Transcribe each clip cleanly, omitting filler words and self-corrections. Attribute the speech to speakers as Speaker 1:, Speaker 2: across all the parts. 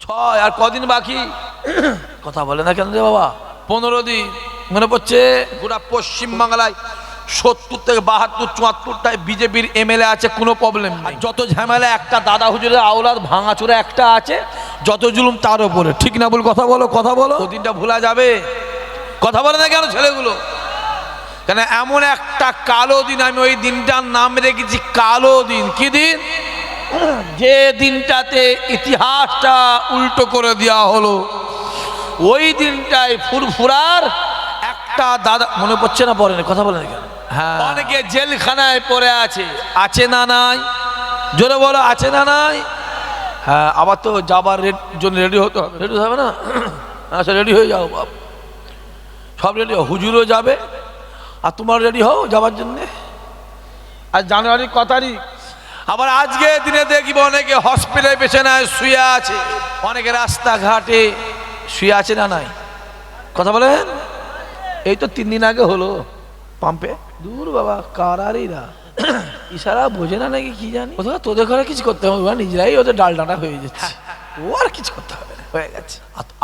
Speaker 1: 6 আর কদিন বাকি? কথা বলে না কেন রে বাবা? 15 দিন। মনে পড়ছে গোটা পশ্চিমবাংলায় 70 থেকে 72 74টায় বিজেপির এমএলএ আছে, কোনো প্রবলেম নেই। যত ঝামেলা একটা দাদা হুজুরের আওলাদ ভাঙাচোরা একটা আছে, যত জুলুম তার উপরে। ঠিক না বল? কথা বলো, কথা বলো। ওদিনটা ভোলা যাবে? কথা বলে না কেন ছেলেগুলো? কেন এমন একটা কালো দিন, আমি ওই দিনটার নাম রেখেছি কালো দিন। কি দিন? যে দিনটাতে ইতিহাসটা উল্টো করে দেওয়া হলো। ওই দিনটায় ফুরফুরার একটা দাদা, মনে পড়ছে না? পড়ে না? কথা বলে না কেন? হ্যাঁ, অনেকে জেলখানায় পড়ে আছে। আছে না নাই? জোরে বলো, আছে না নাই? হ্যাঁ, আবার তো যাবার জন্য রেডি হতে হবে। রেডি হবে না? আচ্ছা, রেডি হয়ে যাও বাপ, সব রেডি হও। হুজুরও যাবে আর তোমার রেডি হও যাবার জন্যে। আর জানুয়ারির ক তারিখ? আবার আজকে দিনে দেখব অনেকে হসপিটালে পেছনে শুয়ে আছে, অনেকে রাস্তাঘাটে শুয়ে আছে না নাই? কথা বলেন। এই তো 3 দিন আগে হলো পাম্পে। দূর বাবা, কারারিরা ইশারা বোঝে না নাকি কি জানি। তোদের ঘরে কিছু করতে হবে, নিজেরাই ওদের ডাল ডাঁটা হয়ে যাচ্ছে। ও আর কিছু করতে হবে না, হয়ে গেছে।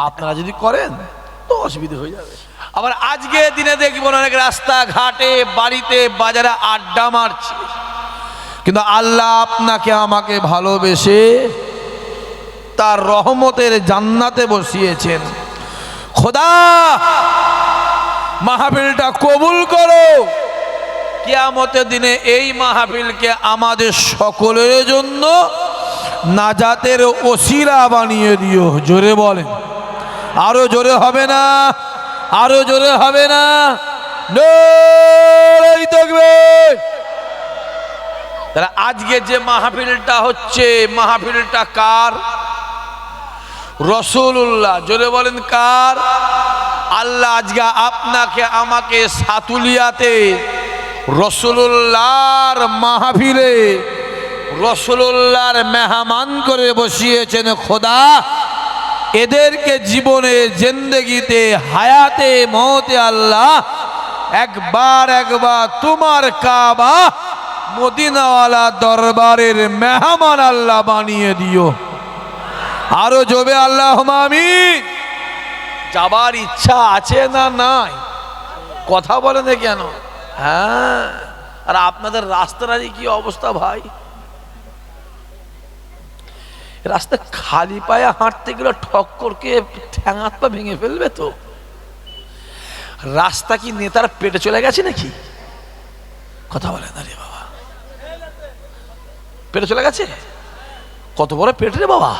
Speaker 1: আপনারা যদি করেন তো অসুবিধা হয়ে যাবে। আবার আজকে দিনে দেখব অনেক রাস্তাঘাটে, বাড়িতে, বাজারে আড্ডা মারছে। কিন্তু আল্লাহ আপনাকে আমাকে ভালোবেসে তার রহমতের জান্নাতে বসিয়েছেন। খোদা মাহফিলটা কবুল করো। কিয়ামতের দিনে এই মাহফিলকে আমাদের সকলের জন্য নাজাতের ওসিলা বানিয়ে দিও। জোরে বলেন, আরো জোরে হবে না? আরো জোরে হবে না? নারে তাকবীর। তাহলে আজকে যে মাহফিলটা হচ্ছে, মাহফিলটা কার? রাসূলুল্লাহ। জোরে বলেন কার? আল্লাহ আজকে আপনাকে আমাকে সাতুলিয়াতে রাসূলুল্লাহর মাহফিলে রাসূলুল্লাহর মেহমান করে বসিয়েছেন। খোদা এদেরকে জীবনে, জিন্দেগিতে, হায়াতে, মওতে আল্লাহ একবার তোমার কাবা মদিনাওয়ালা দরবারের মেহমান আল্লাহ বানিয়ে দিও। আরো জোরে আল্লাহুম্মা আমিন। যাবার ইচ্ছা আছে না নাই? কথা বলে না কেন? হ্যাঁ, আর আপনাদের রাস্তার কি অবস্থা ভাই? রাস্তা খালি পায়ে হাঁটতে গেলে ঠক করকে ঠ্যাং হাত পা ভেঙে ফেলবে তো। রাস্তা কি নেতার পেটে চলে গেছে নাকি? কথা বলে না রে বাবা। পেটে চলে গেছে? কত বড় পেট রে বাবা।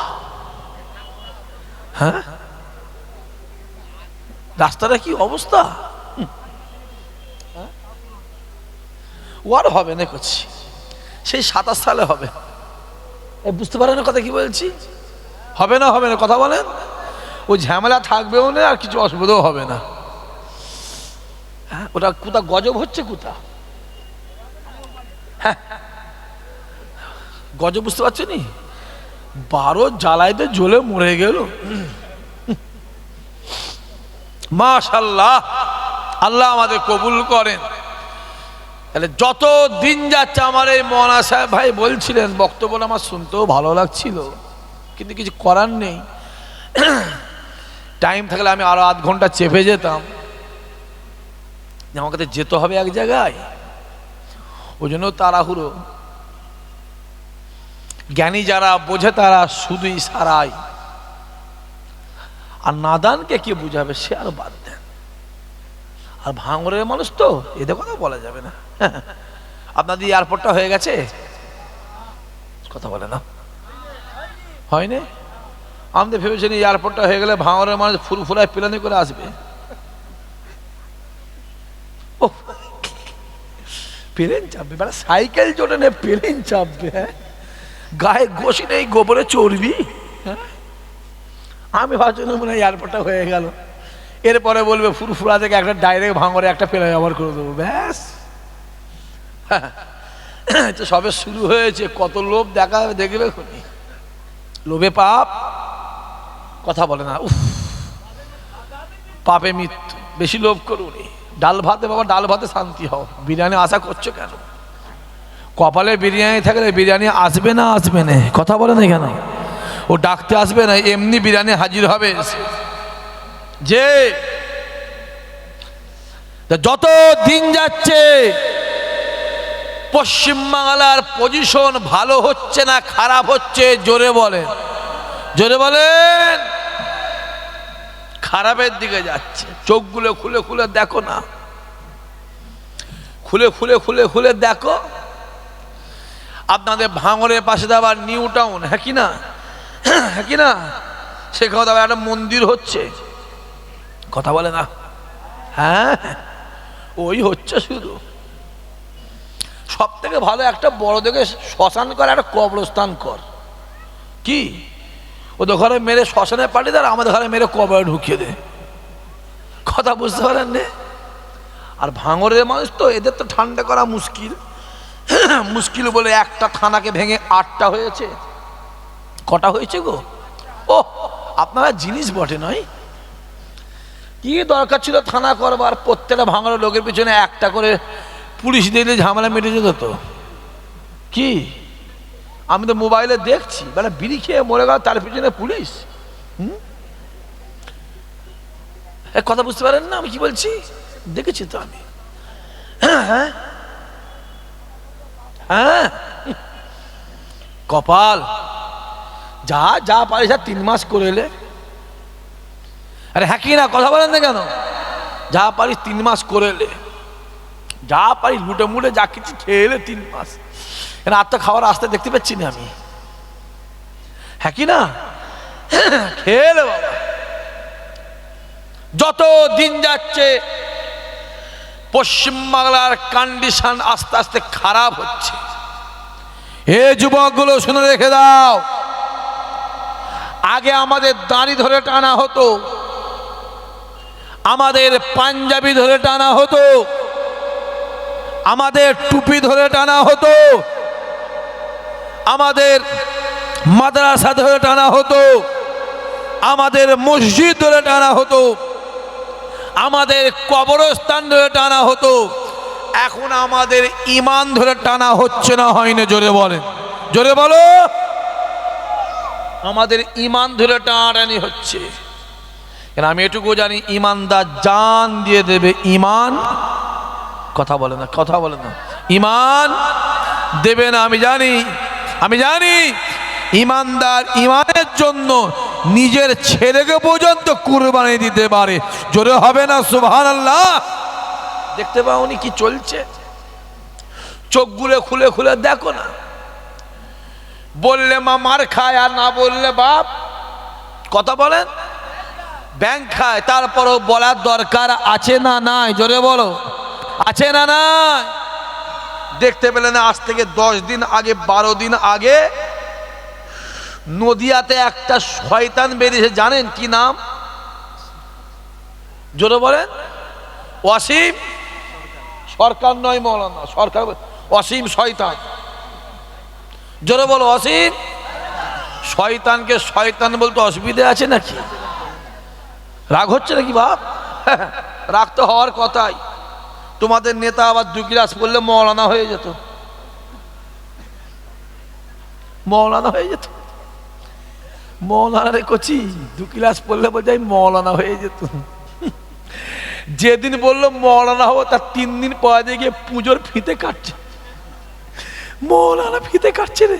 Speaker 1: হ্যাঁ, রাস্তাটা কি অবস্থা? ওয়ার হবে না করছি, সেই 27 সালে হবে। বুঝতে পারেন কথা কি বলছি? হবে না, হবে না। কথা বলেন। ও ঝামেলা থাকবেও না, আর কিছু অসুবিধাও হবে না। হ্যাঁ, ওটা কোথা গজব হচ্ছে কোথা? হ্যাঁ, গজব বুঝতে পারছো নি? 12 জ্বালাইতে জ্বলে মরে গেল। মাশাআল্লাহ, আল্লাহ আমাদের কবুল করেন। তাহলে যত দিন যাচ্ছে, আমার এই মৌলানা সাহেব ভাই বলছিলেন, বক্তব্যটা আমার শুনতেও ভালো লাগছিল, কিন্তু কিছু করার নেই। টাইম থাকলে আমি আরো আধ ঘন্টা চেপে যেতাম। আমাকে তো যেতে হবে এক জায়গায়, ওই জন্য তাড়াহুড়ো। জ্ঞানী যারা বোঝে তারা শুধু ইশারায়, আর নাদানকে কি বুঝাবে সে আর বাদ দেন। আর ভাঙরের মানুষ তো, এদের কথা বলা যাবে না। আপনাদের এয়ারপোর্টটা হয়ে গেছে? কথা বলে না? হয়নি? আমাদের ভেবেছেন এয়ারপোর্টটা হয়ে গেলে ভাঙরের মানুষ ফুরফুরায় প্লেনে করে আসবে। প্লেন চাপবে, বেলা সাইকেল চটে নেই, প্লেন চাপবে। হ্যাঁ, গায়ে গোশি নেই, গোবরে চড়বি। হ্যাঁ, আমি ভাবছি মনে হয় এয়ারপোর্টটা হয়ে গেল। এরপরে বলবে ফুরফুরা থেকে একটা ডাইরেক্ট ভাঙরে একটা প্লেন ব্যবহার করে দেবো, ব্যাস। তো সবে শুরু হয়েছে, কত লোভ দেখবে খুনি। লোভে পাপ। কথা বলে না? উফ, পাপে মৃত্যু। বেশি লোভ করুনি। ডাল ভাতে বাবা, ডাল ভাতে শান্তি হও। বিরিয়ানি আশা করছো কেন? কপালে বিরিয়ানি থাকলে বিরিয়ানি আসবে না? আসবে না? কথা বলে না কেন? ও ডাকতে আসবে না, এমনি বিরিয়ানি হাজির হবে। যে যত দিন যাচ্ছে পশ্চিমবাংলার পজিশন ভালো হচ্ছে না খারাপ হচ্ছে? জোরে বলেন, জোরে বলেন। খারাপের দিকে যাচ্ছে। চোখগুলো খুলে খুলে দেখো না, খুলে খুলে খুলে খুলে দেখো। আপনাদের ভাঙড়ের পাশে তো আবার নিউ টাউন, হ্যাঁ কি না, হ্যাঁ কি না, সেখানে তো আবার একটা মন্দির হচ্ছে, কথা বলে না? হ্যাঁ, ওই হচ্ছে। শুধু সব থেকে ভালো একটা বড় দেখে শ্মশান কর, একটা কবরস্থান কর। কি ওদের ঘরে মেরে শ্মশানে পাঠিয়ে দেয়, আমাদের ঘরে মেরে কবরে ঢুকিয়ে দে। কথা বুঝতে পারেন না? আর ভাঙরের মানুষ তো, এদের তো ঠান্ডা করা মুশকিল। মুশকিল বলে একটা থানাকে ভেঙে 8টা হয়েছে। কটা হয়েছে গো? ও, আপনারা জিনিস বটে নয়। কি দরকার ছিল থানা করবার? প্রত্যেকটা ভাঙরের লোকের পিছনে একটা করে পুলিশ দিলে ঝামেলা মিটে যেত তো। কি আমি তো মোবাইলে দেখছি, মানে বিড়ি খেয়ে মরে গেল, তার পিছনে পুলিশ। কথা বুঝতে পারেন না আমি কি বলছি? দেখেছি তো আমি। হ্যাঁ হ্যাঁ, কপাল। যা যা পারিস 3 মাস করে এলে। আরে হ্যাঁ কি না, কথা বলেন না কেন? যা পারিস 3 মাস করে এলে, যা পারিস লুটে মুটে যা কিছু খেয়ে এলে 3 মাস। আর তো খাওয়ার রাস্তায় দেখতে পাচ্ছি না আমি, হ্যাঁ কি না? খেয়ে এলে বাবা। যত দিন যাচ্ছে পশ্চিমবাংলার কন্ডিশন আস্তে আস্তে খারাপ হচ্ছে। এ যুবকগুলো শুনে রেখে দাও, আগে আমাদের দাড়ি ধরে টানা হতো, আমাদের পাঞ্জাবি ধরে টানা হতো, আমাদের টুপি ধরে টানা হতো, আমাদের মাদ্রাসা ধরে টানা হতো, আমাদের মসজিদ ধরে টানা হতো, আমাদের কবরস্থান ধরে টানা হতো। এখন আমাদের ঈমান ধরে টানা হচ্ছে না, হয় না? জোরে বলেন, জোরে বলো। আমাদের ঈমান ধরে টানাটানি হচ্ছে। কেন আমি এটুকু জানি, ঈমানদার জান দিয়ে দেবে। ঈমান, কথা বলে না, কথা বলে না, ঈমান দেবে না। আমি জানি, আমি জানি ঈমানদার ঈমানের জন্য নিজের ছেলেকে পর্যন্ত কুরবানি দিতে পারে। জোরে হবে না সুবহানাল্লাহ? দেখতে পাওনি কি চলছে? চোখগুলো খুলে খুলে দেখো না। বললে মা মার খায়, আর না বললে বাপ, কথা বলেন, ব্যাংক খায়। তারপরও বলার দরকার আছে না নাই? জোরে বলো, আছে না নাই? দেখতে পেলে না আজ থেকে 10 দিন আগে, 12 দিন আগে নদিয়াতে একটা শয়তান বেরিয়েছে, জানেন কি নাম? জোরে বলেন। অসীম সরকার নয়, মৌলানা সরকার, অসীম শয়তান। জোরে বলো, অসীম শয়তানকে শয়তান বলতে অসুবিধা আছে নাকি? রাগ হচ্ছে নাকি বাপ? রাগ তো হওয়ার কথাই। তোমাদের নেতা আবার 2 ক্লাস পড়লে মৌলানা হয়ে যেত, মৌলানা হয়ে যেত। মৌলানা রে কচি 2 ক্লাস পড়লে বলছে মৌলানা হয়ে যেত। যেদিন বললো মৌলানা হবো, তার 3 দিন পরে গিয়ে পুজোর ফিতে কাটছে। মৌলানা ফিতে কাটছে রে।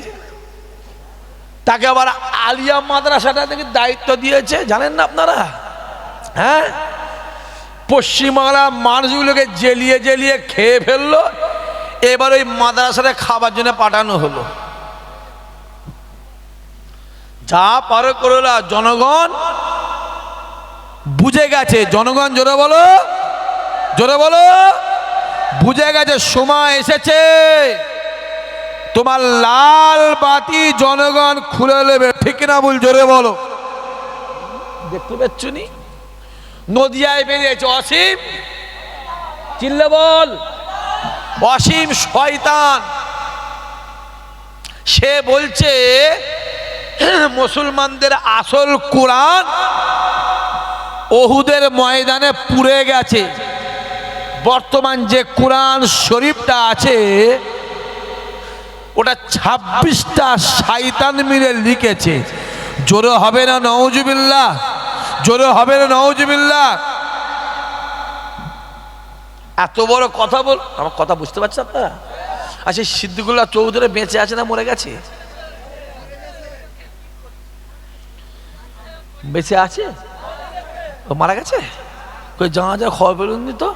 Speaker 1: তাকে আবার আলিয়া মাদ্রাসাটা থেকে দায়িত্ব দিয়েছে, জানেন না আপনারা? হ্যাঁ, পশ্চিমবাংলার মানুষগুলোকে জেলিয়ে জেলিয়ে খেয়ে ফেললো। এবার ওই মাদ্রাসাটা খাবার জন্য পাঠানো হলো। যা পারো করলা। জনগণ বুঝে গেছে, জনগণ জোরে বলো, জোরে বলো, বুঝে গেছে সময় এসেছে। তোমার লাল বাতি জনগণ খুলে নেবে, ঠিক না ভুল? জোরে বলো। দেখতে পাচ্ছ নি নদিয়ায় বেরিয়েছে অসীম, চিল্লে বল, অসীম শয়তান। সে বলছে মুসলমানদের আসল কোরআন ওহুদের ময়দানে পুড়ে গেছে। বর্তমান যে কোরআন শরীফটা আছে ওটা 26টা শয়তান মিলে লিখেছে। জোরে হবে না নাউজুবিল্লাহ? জোরে হবে না নাউজুবিল্লাহ? এত বড় কথা বল, আমার কথা বুঝতে পারছেন আপনারা? আচ্ছা, সিদ্দিকুল্লাহ চৌধুরী বেঁচে আছে না মরে গেছে? বেঁচে আছে? ও মারা গেছে? কই জানাজার খবর পেলুননি তো?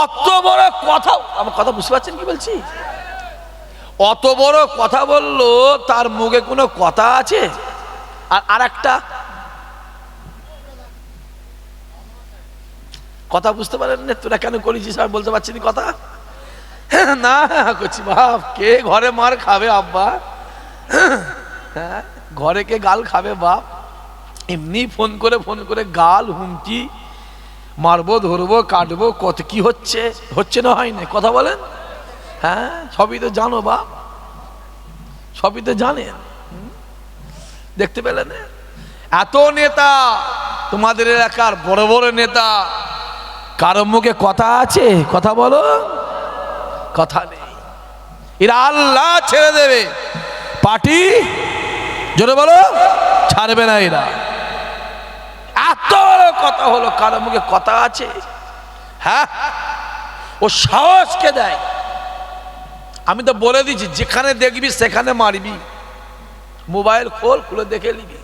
Speaker 1: অত বড় কথা, আমার কথা বুঝতে পারছেন কি বলছি? অত বড় কথা বললো, তার মুখে কোনো কথা আছে? আর একটা কথা বুঝতে পারেন না, তোরা কেন করেছিস আমি বলতে পারছি না কথা। না করছি বাপ, কে ঘরে মার খাবে আব্বা? হ্যাঁ, ঘরে কে গাল খাবে বাপ? এমনি ফোন করে গাল হুমকি, মারবো ধরবো কাটবো, কত কি হচ্ছে হচ্ছে না হয় না, কথা বলেন। হ্যাঁ, সবই তো জানো বাপ, সবই তো জানেন। দেখতে পেলেন এত নেতা, তোমাদের এলাকার বড় বড় নেতা, কারো মুখে কথা আছে? কথা বলো, কথা নেই। এরা আল্লাহ ছেড়ে দেবে, পার্টি জোরে বলো ছাড়বে না। এরা এত বড় কথা হলো, কারো মুখে কথা আছে? হ্যাঁ, ও সাহসকে দেয়। আমি তো বলে দিচ্ছি, যেখানে দেখবি সেখানে মারবি, মোবাইল খোল, খুলে দেখে নিবি।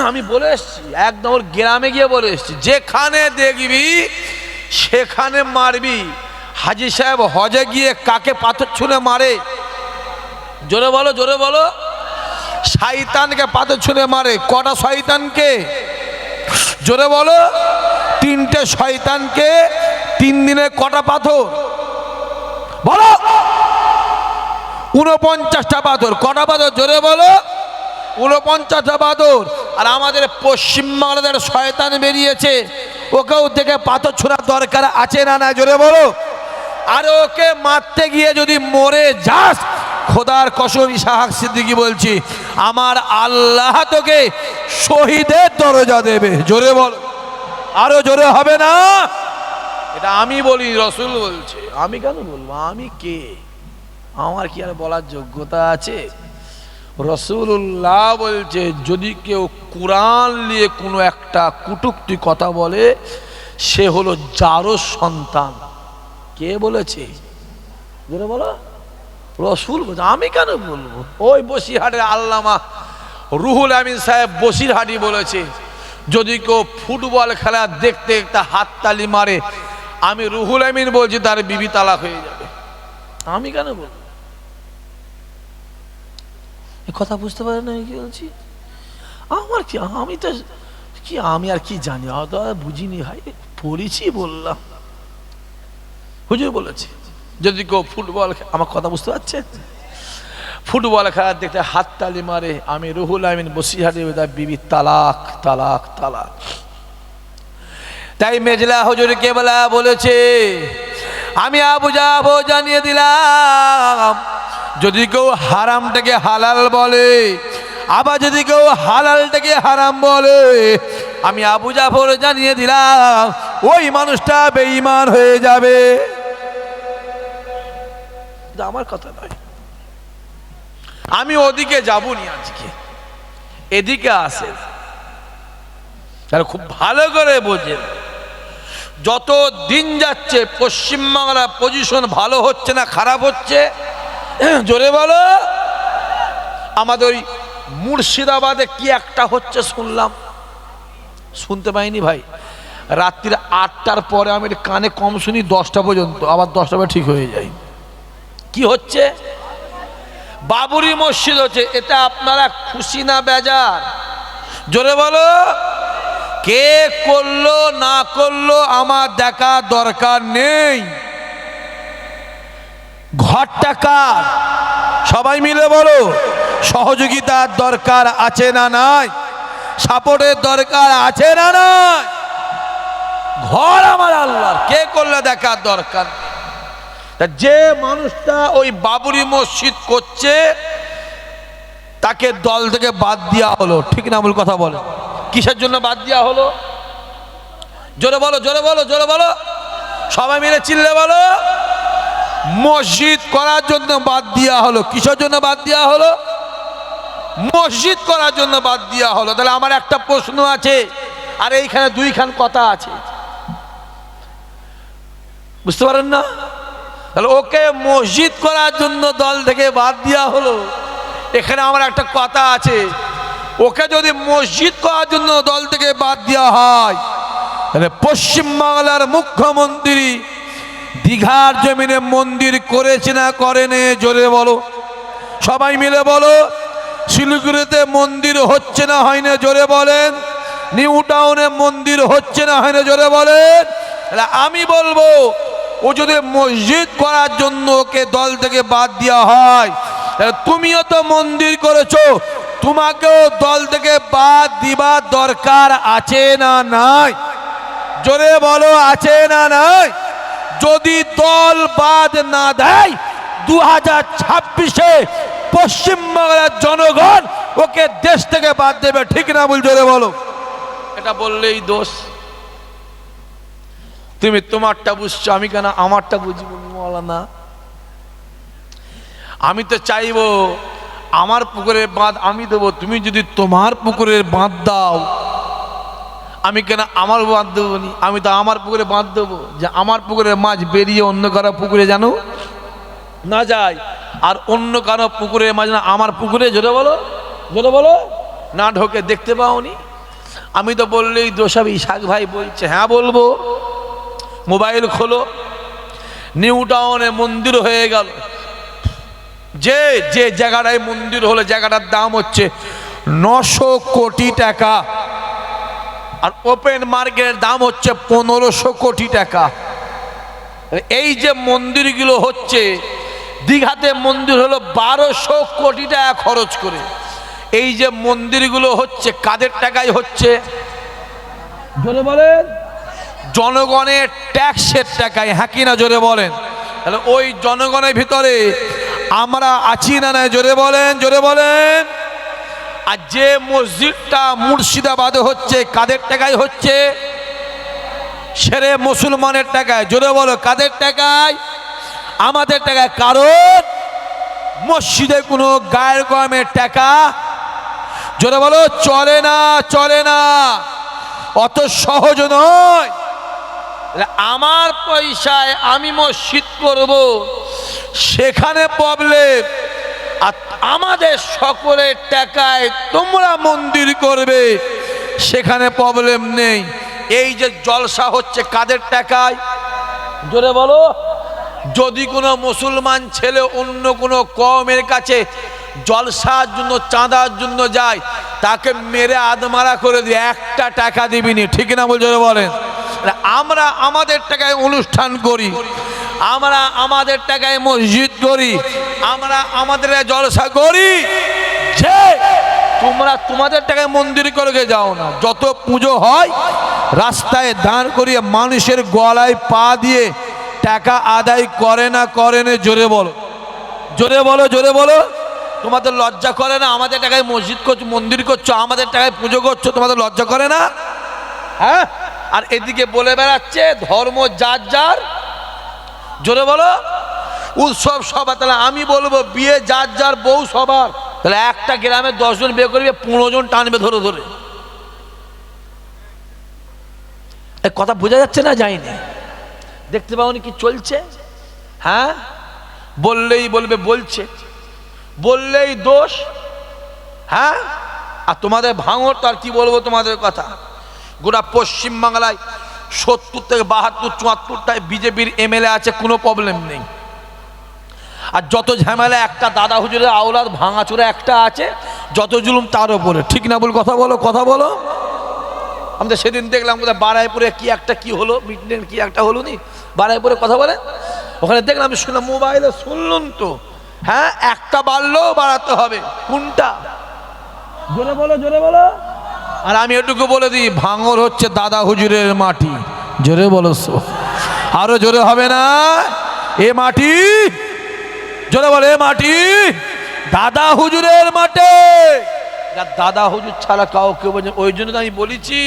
Speaker 1: আমি বলে এসছি, একদম ওর গ্রামে গিয়ে বলে এসছি, যেখানে দেখবি সেখানে মারবি। হাজি সাহেব হজে গিয়ে কাকে পাথর ছুঁড়ে মারে? জোরে বলো, জোরে বলো। শয়তানকে পাথর ছুঁড়ে মারে। কটা শয়তানকে? জোরে বলো। 3টে শয়তানকে 3 দিনে কটা পাথর? বলো। 49টা পাথর। কটা পাথর? জোরে বলো। 49টা পাথর। আর আমাদের পশ্চিমবাংলার শয়তান বেরিয়েছে, ওকেও থেকে পাথর ছোড়ার দরকার আছে না না? জোরে বলো। আর ওকে মারতে গিয়ে যদি মরে যাস, খোদার কসম ইসহাক সিদ্দিকী বলছি, আমার আল্লাহ তোকে শহীদের দরজা দেবে। জোরে বলো, আরো জোরে হবে না? এটা আমি বলি, রসুল বলছে। আমি কেন বলবো? আমি কে? আমার কি আর বলার যোগ্যতা আছে? রসুল্লাহ বলছে, যদি কেউ কোরআন নিয়ে কোনো একটা কটূক্তি কথা বলে, সে হলো জারজ সন্তান। কে বলেছে? জোরে বলো। রসুল বলছে। আমি কেন বলবো? ওই বসিরহাটের আল্লামা রুহুল আমিন সাহেব বসিরহাটি বলেছে, যদি কেউ ফুটবল খেলা দেখতে দেখতে হাততালি মারে, আমি রুহুল আমিন বলছি তার বিবি তালাক হয়ে যাবে। আমি কেন বলবো? কথা বুঝতে পারেন না কি বলছি? আমার কি, আমি তো কি, আমি আর কি জানি, অত বুঝিনি ভাই, পড়েছি বললাম। হুজুর বলেছে, যদি কেউ ফুটবল, আমার কথা বুঝতে পারছেন, ফুটবল খেলা দেখতে হাততালি মারে, আমি রুহুল আমিন বসিরহাটি বিবি তালাক তালাক তালাক। তাই মেজলা হুজুর কেবলা বলেছে, আমি আবু যাবো জানিয়ে দিলাম, যদি কেউ হারামটাকে হালাল বলে, আবার যদি কেউ হালালটাকে হারাম বলে, আমি আবু জাফর জানিয়ে দিলাম, ওই মানুষটা বেঈমান হয়ে যাবে। আমার কথা নয়, আমি ওদিকে যাবনি, আজকে এদিকে আসে। তাহলে খুব ভালো করে বোঝেন, যত দিন যাচ্ছে পশ্চিমবাংলার পজিশন ভালো হচ্ছে না খারাপ হচ্ছে? জোরে বলো। আমাদের ওই মুর্শিদাবাদে কি একটা হচ্ছে শুনলাম, শুনতে পাইনি ভাই, রাত্রির 8টার পরে আমি কানে কম শুনি, 10টা পর্যন্ত, আবার 10টা পরে ঠিক হয়ে যায়। কি হচ্ছে? বাবরি মসজিদ হচ্ছে। এটা আপনারা খুশি না বেজার? জোরে বলো। কে করলো না করলো আমার দেখা দরকার নেই। ঘরটা কার? সবাই মিলে বলো। সহযোগিতার দরকার আছে না নাই? সাপোর্টের দরকার আছে না নাই? ঘর আমার আল্লাহর, কে করলে দেখার দরকার। যে মানুষটা ওই বাবরি মসজিদ করছে, তাকে দল থেকে বাদ দেওয়া হলো, ঠিক না ভুল কথা বলে? কিসের জন্য বাদ দেওয়া হলো? জোরে বলো, জোরে বলো, জোরে বলো, সবাই মিলে চিল্লে বলো। মসজিদ করার জন্য বাদ দেওয়া হলো। কিসের জন্য বাদ দেওয়া হলো? মসজিদ করার জন্য বাদ দেওয়া হলো। তাহলে আমার একটা প্রশ্ন আছে, আর এইখানে দুইখান কথা আছে, বুঝতে পারেন না? তাহলে ওকে মসজিদ করার জন্য দল থেকে বাদ দেওয়া হলো। এখানে আমার একটা কথা আছে, ওকে যদি মসজিদ করার জন্য দল থেকে বাদ দেওয়া হয়, তাহলে পশ্চিমবাংলার মুখ্যমন্ত্রী দীঘার জমিনে মন্দির করেছে না করেনি? জোরে বলো, সবাই মিলে বলো। শিলিগুড়িতে মন্দির হচ্ছে না হয় না? জোরে বলেন। নিউ টাউনে মন্দির হচ্ছে না হয় না? জোরে বলেন। তাহলে আমি বলবো, ও যদি মসজিদ করার জন্য ওকে দল থেকে বাদ দেওয়া হয়, তাহলে তুমিও তো মন্দির করেছো, তোমাকেও দল থেকে বাদ দিবার দরকার আছে না নাই? জোরে বলো, আছে না নাই? যদি দল বাদ না দেয়, 2026-এ পশ্চিমবাংলার জনগণ ওকে দেশ থেকে বাদ দেবে, ঠিক না বল? জোরে বলো। এটা বললেই দোষ। তুমি তোমারটা বুঝছো, আমি কেন আমারটা বুঝবো? না, আমি তো চাইবো আমার পুকুরের বাঁধ আমি দেবো। তুমি যদি তোমার পুকুরের বাঁধ দাও, আমি কেন আমার বাঁধ দেবো নি? আমি তো আমার পুকুরে বাঁধ দেবো, যে আমার পুকুরের মাছ বেরিয়ে অন্য কারো পুকুরে জানো না যায়, আর অন্য কারো পুকুরের মাছ না আমার পুকুরে, জোরে বলো, জোরে বলো, না ঢোকে। দেখতে পাওনি? আমি তো বললেই দোষ হবে। ইসাক ভাই বলছে, হ্যাঁ বলবো। মোবাইল খোলো, নিউ টাউনে মন্দির হয়ে গেল। যে যে জায়গাটায় মন্দির হলো, জায়গাটার দাম হচ্ছে 900 কোটি টাকা, আর ওপেন মার্কেটের দাম হচ্ছে 1500 কোটি টাকা। এই যে মন্দিরগুলো হচ্ছে, দীঘাতে মন্দির হলো 1200 কোটি টাকা খরচ করে। এই যে মন্দিরগুলো হচ্ছে কাদের টাকায় হচ্ছে? জোরে বলেন। জনগণের ট্যাক্সের টাকায়, হ্যাঁ কি না? জোরে বলেন। তাহলে ওই জনগণের ভিতরে আমরা আছি না নাই? জোরে বলেন, জোরে বলেন। আর যে মসজিদটা মুর্শিদাবাদে হচ্ছে, কাদের টাকায় হচ্ছে? সেরে মুসলমানের টাকায়। জোরে বলো, কাদের টাকায়? আমাদের টাকায়। কারণ মসজিদে কোনো গায়ের গমের টাকা, জোরে বলো, চলে না, চলে না, অত সহজ নয়। আমার পয়সায় আমি মসজিদ করব, সেখানে প্রবলেম। আর আমাদের সকলের টাকায় তোমরা মন্দির করবে, সেখানে প্রবলেম নেই। এই যে জলসা হচ্ছে কাদের টাকায়? জোরে বলো। যদি কোনো মুসলমান ছেলে অন্য কোনো কওমের কাছে জলসার জন্য, চাঁদার জন্য যায়, তাকে মেরে আদমারা করে দিয়ে একটা টাকা দিবিনি, ঠিক না বল? জোরে বলেন। আমরা আমাদের টাকায় অনুষ্ঠান করি, আমরা আমাদের টাকায় মসজিদ করি, আমরা আমাদের জলসা করি। যে তোমরা তোমাদের টাকায় মন্দির করে যাও না। যত পুজো হয় রাস্তায় দাঁড় করিয়ে মানুষের গলায় পা দিয়ে টাকা আদায় করে না, করে না? জোরে বলো, জোরে বলো, জোরে বলো। তোমাদের লজ্জা করে না? আমাদের টাকায় মসজিদ করছো, মন্দির করছো, আমাদের টাকায় পুজো করছো, তোমাদের লজ্জা করে না? হ্যাঁ। আর এদিকে বলে বেড়াচ্ছে ধর্ম যার যার, জোরে বলো, উৎসব সবার। তাহলে আমি বলবো বিয়ে যার যার, বউ সবার। তাহলে একটা গ্রামে 10 জন বিয়ে করবে, 15 জন টানবে ধরে ধরে। কথা বোঝা যাচ্ছে না? যায়নি? দেখতে পাওনি কি চলছে? হ্যাঁ, বললেই বলবে বলছে, বললেই দোষ। হ্যাঁ, আর তোমাদের ভাঙর তো আর কি বলবো তোমাদের কথা। গোটা পশ্চিমবাংলায় 70 থেকে 72, 74টায় বিজেপির এমএলএ আছে, কোনো প্রবলেম নেই। আর যত ঝামেলা, একটা দাদা হুজুরের আওলাদ ভাঙাচোরা একটা আছে, যত জুলুম তার উপরে, ঠিক না বল? কথা বলো, কথা বলো। আমরা সেদিন দেখলাম বারাইপুরে কি একটা কি হলো, মিটিং কি একটা হলো নি বারাইপুরে, কথা বলে ওখানে দেখলাম, শুনলাম মোবাইলে, শুনলুন তো। হ্যাঁ, একটা বাড়লেও বাড়াতে হবে, কোনটা? জোরে বলো, জোরে বলো। আর আমি এটুকু বলে দিই, ভাঙর হচ্ছে দাদা হুজুরের মাটি। জোরে বলো, আরো জোরে হবে না? এ মাটি, জোরে বলো, এ মাটি দাদা হুজুরের মাটি। দাদা হুজুর ছাড়া কাউকে বোঝে। ওই জন্য তো আমি বলেছি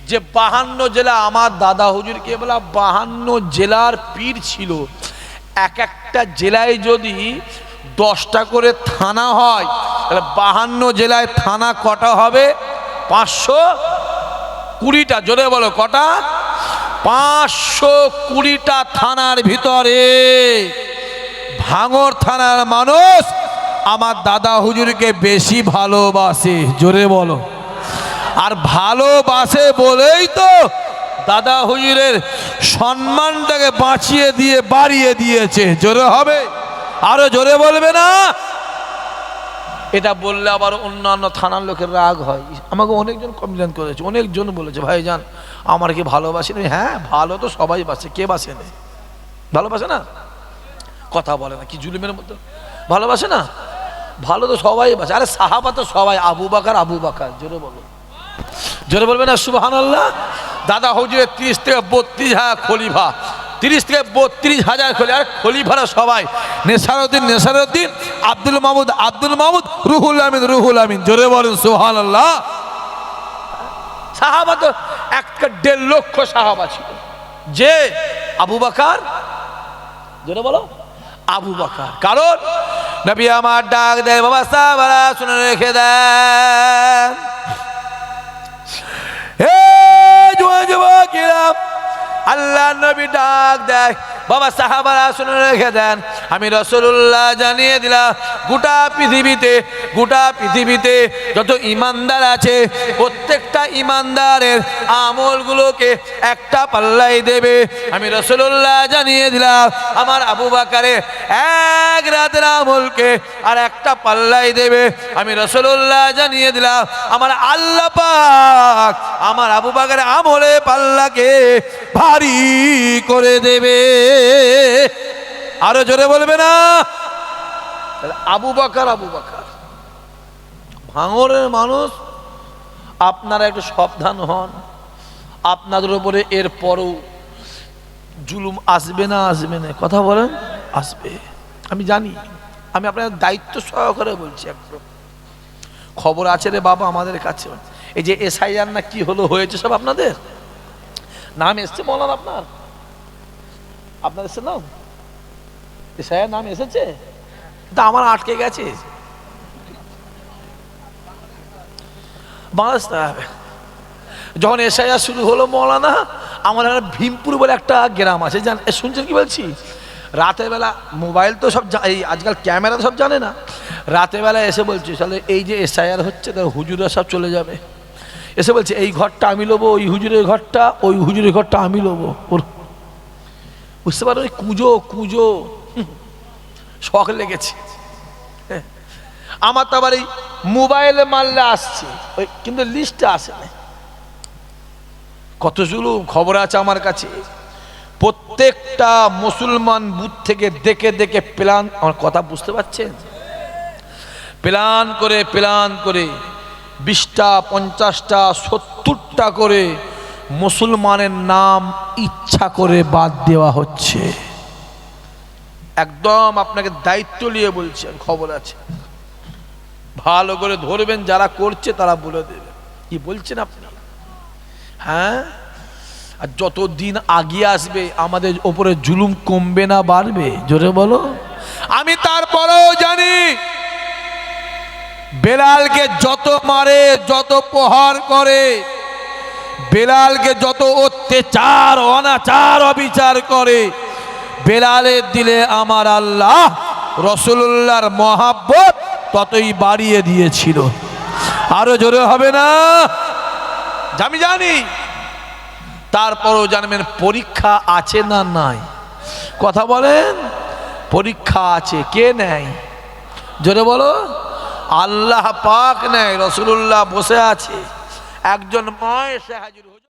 Speaker 1: যে 52 জেলা আমার দাদা হুজুরকে বলা 52 জেলার পীর ছিল। একটা জেলায় যদি 10টা করে থানা হয় তাহলে 52 জেলায় থানা কটা হবে? 520টা। জোরে বলো কটা? 520টা থানার ভিতরে ভাঙড় থানার মানুষ আমার দাদা হুজুরকে বেশি ভালোবাসে। জোরে বলো। আর ভালোবাসে বলেই তো দাদা হুজুরের সম্মানটাকে বাঁচিয়ে দিয়ে বাড়িয়ে দিয়েছে। জোরে হবে, আরো জোরে বলবে না? এটা বললে আবার অন্যান্য থানার লোকের রাগ হয়। আমাকে অনেকজন কমপ্লেন করেছে, অনেকজন বলেছে ভাইজান আমার কি ভালোবাসে? হ্যাঁ ভালো তো সবাই বাসে, কে বাসে না? ভালোবাসে না? কথা বলে না, কি জুলুমের মতো ভালোবাসে না? ভালো তো সবাই বাসে। আরে সাহাবা তো সবাই, আবু বকর আবু বকর। জোরে বলো, জোরে বলবে না সুবহানাল্লাহ? দাদা হুজুরের 30 থেকে 32,000 খলিফা, 30 থেকে 32,000 খলিফা। আর খলিফারা সবাই নেসারউদ্দিন, আব্দুল মাহমুদ, রুহুল আমিন। জোরে বলেন সুবহানাল্লাহ। সাহাবা তো 1.5 লক্ষ সাহাবা ছিল। যে আবু বকর, জোরে বলো আবু বকর, কারণ নবী আমার ডাক দেয় বাবা সাহাবারা শুনে রেখে দেন, আল্লাহ নবী ডাক দেয় বাবা সাহাবারা শুনে রেখে দেন, আমি রাসূলুল্লাহ জানিয়ে দিলাম গোটা পৃথিবীতে যত ইমানদার আছে প্রত্যেকটা ইমানদারের আমলগুলোকে একটা পাল্লাই দেবে। আমি রাসূলুল্লাহ জানিয়ে দিলাম আমার আবু বকরের এক রাতের আমলকে আর একটা পাল্লাই দেবে। আমি রাসূলুল্লাহ জানিয়ে দিলাম আমার আল্লাহ পাক আমার আবু বকরের আমলে পাল্লাকে ভারী করে দেবে। আরো জোরে বলবে না? আবু বকর ভাঙড়ের মানুষ, আপনারা একটু সাবধান হন। আপনাদের উপরে এর পরও জুলুম আসবে না? কথা বলেন, আসবে। আমি জানি, আমি আপনাদের দায়িত্ব সহকারে বলছি। একদম খবর আছে রে বাবা আমাদের কাছে। এই যে এসআইআর না কি হয়েছে সব আপনাদের নাম এসছে? মৌলানা আপনার এসছে নাম? এসআইআর নাম এসেছে? তা আমার আটকে গেছে। বাংলাদেশ যখন এসআইআর শুরু হলো মৌলানা, আমার ভীমপুর বলে একটা গ্রাম আছে, শুনছেন কি বলছি? রাতের বেলা মোবাইল তো সব এই আজকাল ক্যামেরা সব জানে না, রাতের বেলা এসে বলছে তাহলে এই যে এসআইআর হচ্ছে তাহলে হুজুরা সব চলে যাবে। এসে বলছে এই ঘরটা আমি লোবো, ওই হুজুরের ঘরটা, ওই হুজুরের ঘরটা আমি লোবো। ওর বুঝতে পারো কুজো শখ লেগেছে। আমার তো আবার এই মোবাইলে মারলে আসছে, ওই কিন্তু লিস্টে আসে না। কত জুলুম খবর আছে আমার কাছে। প্রত্যেকটা মুসলমান বুথ থেকে দেখে প্ল্যান, আমার কথা বুঝতে পারছেন? প্ল্যান করে 20টা 50টা 70টা করে মুসলমানের নাম ইচ্ছা করে বাদ দেওয়া হচ্ছে। একদম আপনাকে দায়িত্ব নিয়ে বলছেন, খবর আছে, ভালো করে ধরবেন, যারা করছে তারা বলে দেবে কি বলছেন আপনি। হ্যাঁ, আর যত দিন আগিয়ে আসবে আমাদের ওপরে জুলুম কমবে না বাড়বে? জোরে বলো। আমি তারপরেও জানি বেলালকে যত মারে, যত প্রহার করে, বেলালকে যত অত্যাচার অনাচার অবিচার করে, বেলালের দিলে আমার আল্লাহ রাসূলুল্লাহর মহাব্বত ততই বাড়িয়ে দিয়েছিল। আরো জোরে হবে না? আমি জানি। তারপরও জানবেন পরীক্ষা আছে না নাই? কথা বলেন, পরীক্ষা আছে। কে নেয়? জোরে বলো। আল্লাহ পাক নেয়। রাসূলুল্লাহ বসে আছে, একজন মা এসে হাজির